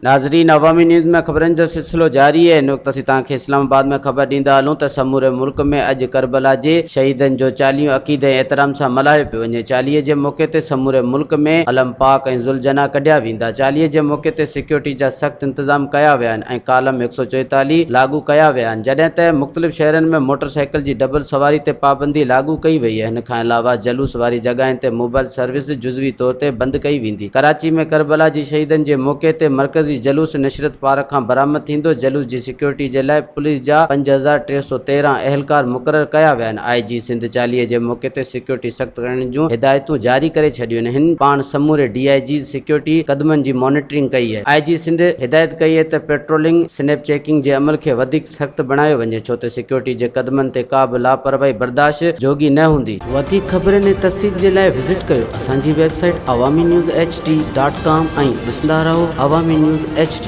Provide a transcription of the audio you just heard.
नाज़रीन, अवामी न्यूज़ में खबरन जो सिलसिलो जारी है। नुक़्ता तव्हांखे इस्लामाबाद में ख़बर ॾींदा हलूं त समूरे मुल्क में अॼु करबला जे शहीदनि जो चालीहो अक़ीदे ऐं एहतराम सां मल्हायो पियो वञे। चालीहे जे मौक़े ते समूरे मुल्क में अलम पाक ऐं ज़ुलजना कढिया वेंदा। चालीहे जे मौक़े ते सिक्योरिटी जा सख़्त इंतज़ाम कया विया आहिनि ऐं कालम 144 लागू कया विया आहिनि, जॾहिं त मुख़्तलिफ़ शहरनि में मोटरसाइकिल जी डबल सवारी ते पाबंदी लागू कई वई आहे। हिन खां अलावा जलूस वारी जॻहियुनि ते मोबाइल सर्विस जुज़वी तौर ते बंदि कई वेंदी। कराची में करबला जी शहीदनि जे मौक़े ते मरकज़ी जलूस नशरत पार्क खां बरामद थींदो। जलूस जी सिक्योरिटी जे लाइ पुलिस जा 5313 अहलकार मुक़रर कया विया आहिनि। IG सिंध चालीहे जे मौक़े ते सिक्योरिटी सख़्त करण जूं हिदायतूं जारी करे छॾियूं आहिनि। हिन पाण समूरे DIG सिक्योरिटी क़दमनि जी मॉनिटरिंग कई आहे। IG सिंध हिदायत कई आहे त पेट्रोलिंग स्नैप चेकिंग जे अमल खे वधीक सख़्त बणायो वञे, छो त सिक्योरिटी जे क़दमनि ते का बि लापरवाही बर्दाश्त जोगी न हूंदी। वधीक ख़बरनि ऐं तफ़सील जे लाइ विज़िट कयो असांजी वेबसाइट awami news hd.com ऐं ॾिसंदा रहो अवामी न्यूज़ HD।